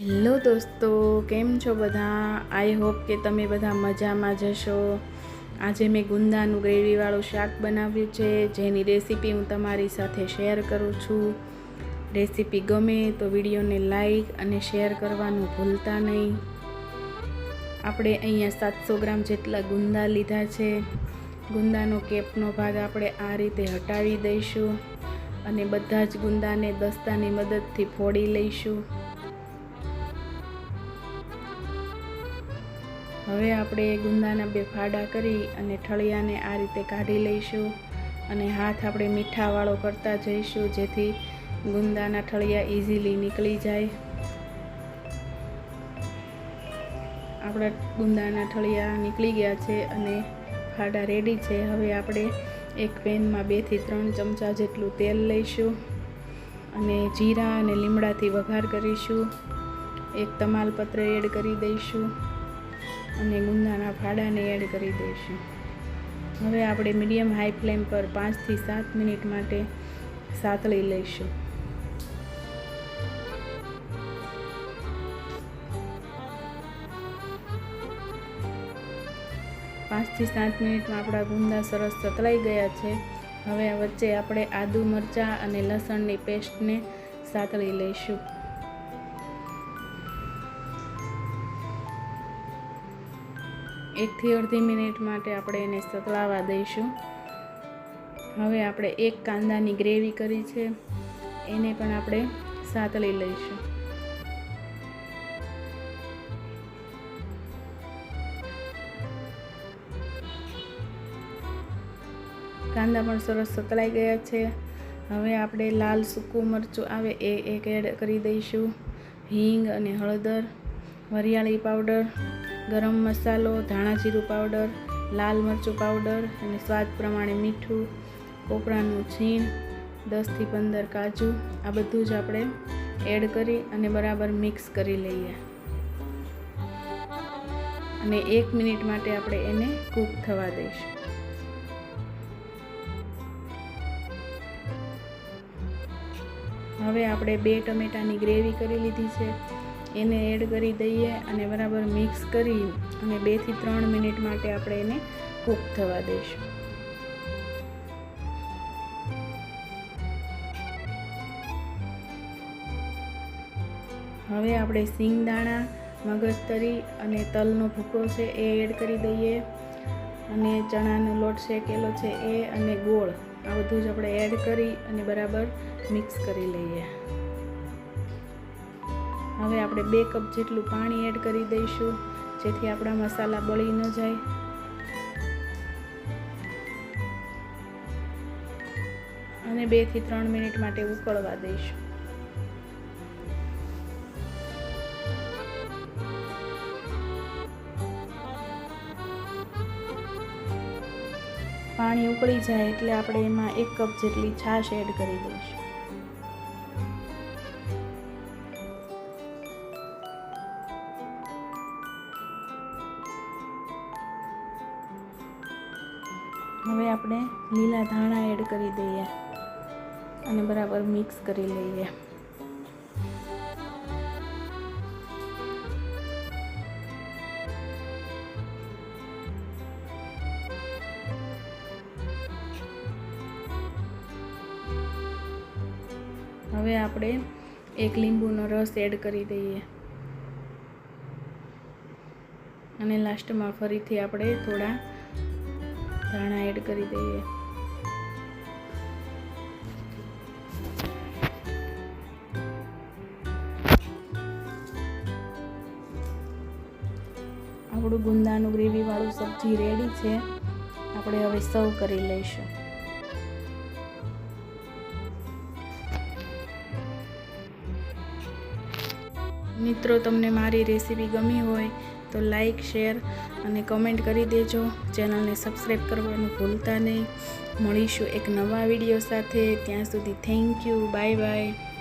Hello દોસ્તો, કેમ છો બધા? આઈ હોપ કે તમે બધા મજામાં જશો. આજે મેં ગુંદાનું ગ્રેવીવાળું શાક બનાવ્યું છે, જેની રેસીપી હું તમારી સાથે શેર કરું છું. રેસીપી ગમે તો વિડીયોને લાઈક અને શેર કરવાનું ભૂલતા નહીં. આપણે અહીંયા 700 ગ્રામ જેટલા ગુંદા લીધા છે. ગુંદાનો કેપનો ભાગ આપણે આ રીતે હટાવી દઈશું અને બધા જ ગુંદાને દસ્તાની મદદથી ફોડી લઈશું. હવે આપણે ગુંદાના 2 ફાડા કરી અને ઠળિયાને આ રીતે કાઢી લઈશું અને હાથ આપણે મીઠાવાળો કરતા જઈશું, જેથી ગુંદાના ઠળિયા ઇઝીલી નીકળી જાય. આપણા ગુંદાના ઠળિયા નીકળી ગયા છે અને ફાડા રેડી છે. હવે આપણે એક પેનમાં 2 થી 3 ચમચા જેટલું તેલ લઈશું અને જીરા અને લીમડાથી વઘાર કરીશું. એક તમાલપત્ર એડ કરી દઈશું અને ગુંદાના ફાડાને એડ કરી દઈશું. હવે આપણે મીડિયમ હાઈ ફ્લેમ પર 5 થી 7 મિનિટ માટે સાતળી લઈશું. પાંચ થી 7 મિનિટમાં આપણા ગુંદા સરસ સતળાઈ ગયા છે. હવે વચ્ચે આપણે આદુ, મરચાં અને લસણની પેસ્ટને સાતળી લઈશું. એકથી અડધી મિનિટ માટે આપણે એને સતળાવા દઈશું. હવે આપણે એક કાંદાની ગ્રેવી કરી છે, એને પણ આપણે સાતળી લઈશું. કાંદા પણ સરસ સતળાઈ ગયા છે. હવે આપણે લાલ સૂકું મરચું આવે એ એક એડ કરી દઈશું. હિંગ અને હળદર, વરિયાળી પાવડર, ગરમ મસાલો, ધાણા જીરું પાવડર, લાલ મરચું પાવડર અને સ્વાદ પ્રમાણે મીઠું, કોપરાનું છીણ, 10 થી 15 કાજુ, આ બધું જ આપણે એડ કરી અને બરાબર મિક્સ કરી લઈએ અને 1 મિનિટ માટે આપણે એને કૂક થવા દઈશું. હવે આપણે 2 ટમેટાની ગ્રેવી કરી લીધી છે, એને એડ કરી દઈએ અને બરાબર મિક્સ કરી અને 2 થી 3 મિનિટ માટે આપણે એને કૂક થવા દઈશું. હવે આપણે સિંગદાણા, મગજતરી અને તલનો ભૂકો છે એ એડ કરી દઈએ અને ચણાનો લોટ શેકેલો છે એ અને ગોળ, આ બધું જ આપણે એડ કરી અને બરાબર મિક્સ કરી લઈએ. હવે આપણે 2 કપ જેટલું પાણી એડ કરી દઈશું, જેથી આપણા મસાલા બળી ન જાય. અને 2 થી 3 મિનિટ માટે ઉકળવા દઈશું. પાણી ઉકળી જાય એટલે આપણે એમાં 1 કપ જેટલી છાશ એડ કરી દઈશું. હવે આપણે લીલા ધાણા એડ કરી દઈએ અને બરાબર મિક્સ કરી લઈએ. હવે આપણે 1 લીંબુનો રસ એડ કરી દઈએ અને લાસ્ટમાં ફરીથી આપણે થોડા ધાણા એડ કરી દઈએ. આપણું ગુંદાનું ગ્રેવીવાળું સબ્જી રેડી છે. આપણે હવે સર્વ કરી લઈશું. મિત્રો, તમને મારી રેસીપી ગમી હોય તો લાઈક, શેર અને કમેન્ટ કરી દેજો. ચેનલને સબસ્ક્રાઈબ કરવાનું ભૂલતા નહીં. મળીશું એક નવા વિડીયો સાથે. ત્યાં સુધી થેન્ક યુ. Bye bye.